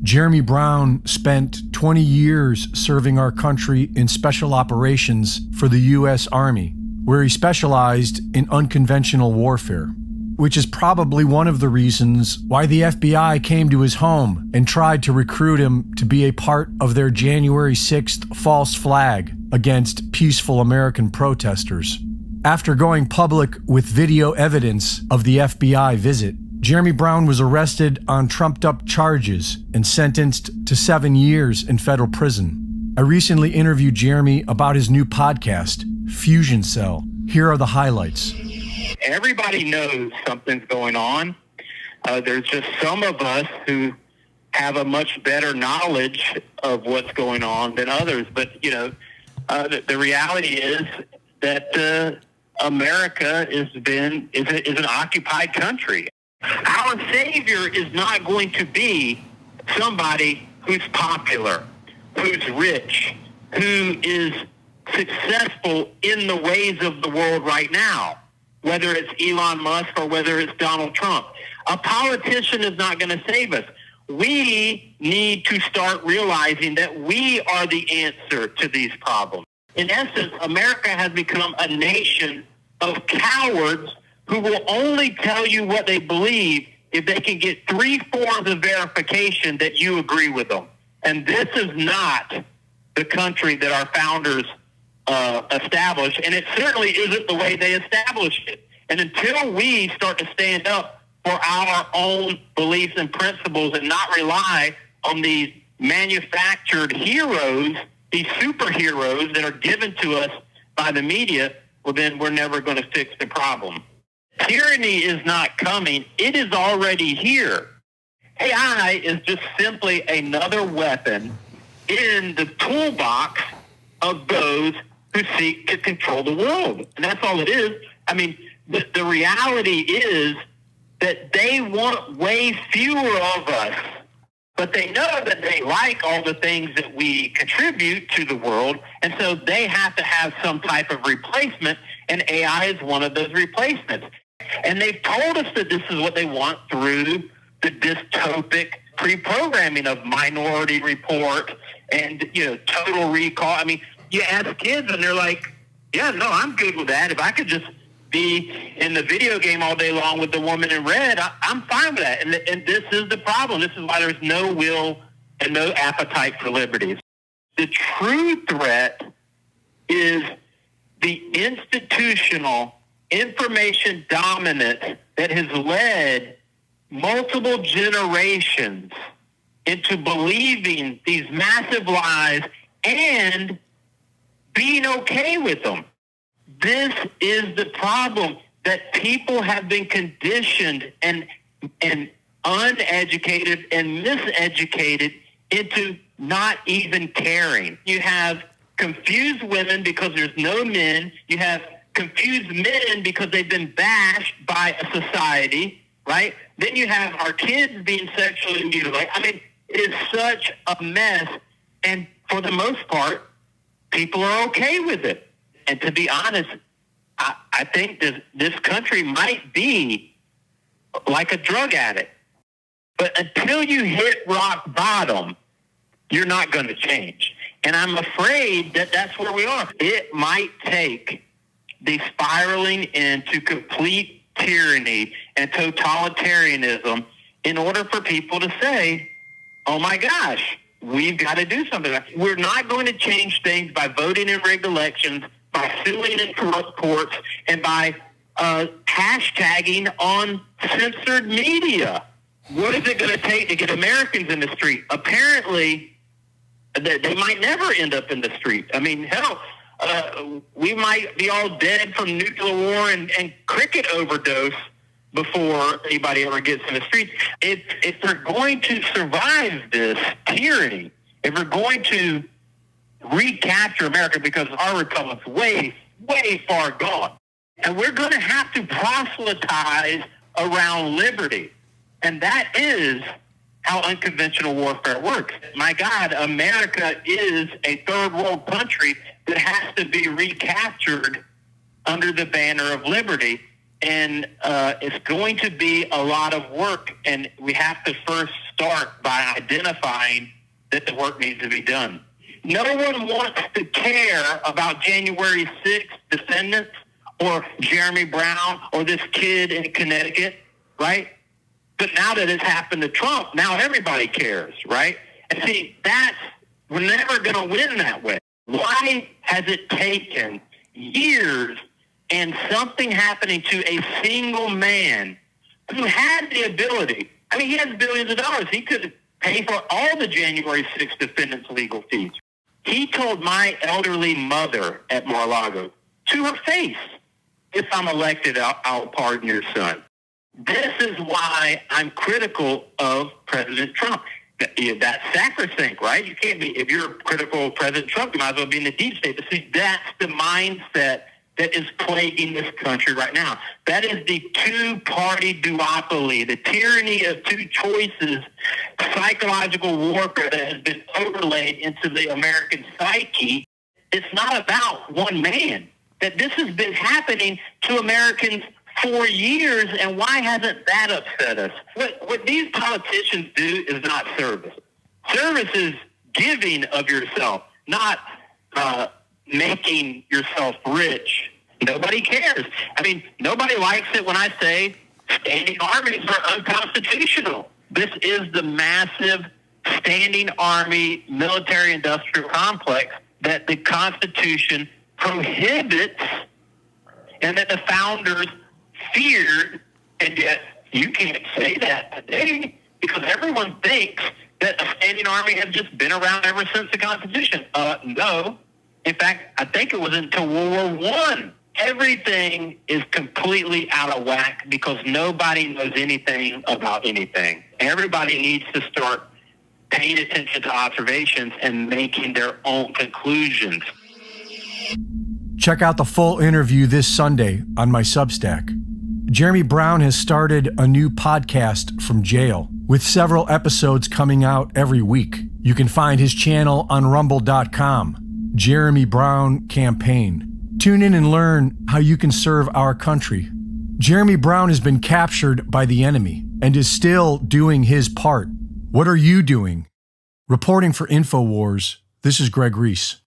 Jeremy Brown spent 20 years serving our country in special operations for the U.S. Army, where he specialized in unconventional warfare, which is probably one of the reasons why the FBI came to his home and tried to recruit him to be a part of their January 6th false flag against peaceful American protesters. After going public with video evidence of the FBI visit, Jeremy Brown was arrested on trumped-up charges and sentenced to 7 years in federal prison. I recently interviewed Jeremy about his new podcast, Fusion Cell. Here are the highlights. Everybody knows something's going on. There's just some of us who have a much better knowledge of what's going on than others. But, the reality is that America is an occupied country. Our savior is not going to be somebody who's popular, who's rich, who is successful in the ways of the world right now, whether it's Elon Musk or whether it's Donald Trump. A politician is not going to save us. We need to start realizing that we are the answer to these problems. In essence, America has become a nation of cowards who will only tell you what they believe if they can get 3 forms of verification that you agree with them. And this is not the country that our founders established, and it certainly isn't the way they established it. And until we start to stand up for our own beliefs and principles and not rely on these manufactured heroes, these superheroes that are given to us by the media, well, then we're never going to fix the problem. Tyranny is not coming. It is already here. AI is just simply another weapon in the toolbox of those who seek to control the world. And that's all it is. I mean, the reality is that they want way fewer of us, but they know that they like all the things that we contribute to the world, and so they have to have some type of replacement, and AI is one of those replacements. And they've told us that this is what they want through the dystopic pre-programming of Minority Report and, Total Recall. I mean, you ask kids and they're like, yeah, no, I'm good with that. If I could just be in the video game all day long with the woman in red, I'm fine with that. And this is the problem. This is why there's no will and no appetite for liberty. The true threat is the institutional information dominance that has led multiple generations into believing these massive lies and being okay with them. This is the problem, that people have been conditioned and uneducated and miseducated into not even caring. You have confused women because there's no men. You have confused men because they've been bashed by a society, right? Then you have our kids being sexually mutilated. I mean, it is such a mess. And for the most part, people are okay with it. And to be honest, I think this country might be like a drug addict. But until you hit rock bottom, you're not going to change. And I'm afraid that that's where we are. It might take the spiraling into complete tyranny and totalitarianism in order for people to say, oh my gosh, we've got to do something. We're not going to change things by voting in rigged elections, by suing in corrupt courts, and by hashtagging on censored media. What is it going to take to get Americans in the street? Apparently, they might never end up in the street. I mean, hell, we might be all dead from nuclear war and cricket overdose before anybody ever gets in the streets. If we're going to survive this tyranny, if we're going to recapture America, because our republic's way, way far gone, and we're going to have to proselytize around liberty. And that is how unconventional warfare works. My God, America is a third world country that has to be recaptured under the banner of liberty. And it's going to be a lot of work. And we have to first start by identifying that the work needs to be done. No one wants to care about January 6th descendants or Jeremy Brown or this kid in Connecticut, right? But now that it's happened to Trump, now everybody cares, right? And see, we're never going to win that way. Why has it taken years and something happening to a single man who had the ability? I mean, he has billions of dollars. He could pay for all the January 6th defendants' legal fees. He told my elderly mother at Mar-a-Lago to her face, if I'm elected, I'll pardon your son. This is why I'm critical of President Trump. That's sacrosanct, right? You can't be, if you're critical of President Trump, you might as well be in the deep state. But see, that's the mindset that is plaguing this country right now. That is the two-party duopoly, the tyranny of two choices, psychological warfare that has been overlaid into the American psyche. It's not about one man. That this has been happening to Americans for years, and why hasn't that upset us? What these politicians do is not service. Service is giving of yourself, not making yourself rich. Nobody cares. I mean, nobody likes it when I say standing armies are unconstitutional. This is the massive standing army military-industrial complex that the Constitution prohibits and that the founders feared, and yet you can't say that today because everyone thinks that a standing army has just been around ever since the Constitution. No. In fact, I think it was until World War I. Everything is completely out of whack because nobody knows anything about anything. Everybody needs to start paying attention to observations and making their own conclusions. Check out the full interview this Sunday on my Substack. Jeremy Brown has started a new podcast from jail with several episodes coming out every week. You can find his channel on rumble.com, Jeremy Brown Campaign. Tune in and learn how you can serve our country. Jeremy Brown has been captured by the enemy and is still doing his part. What are you doing? Reporting for InfoWars, this is Greg Reese.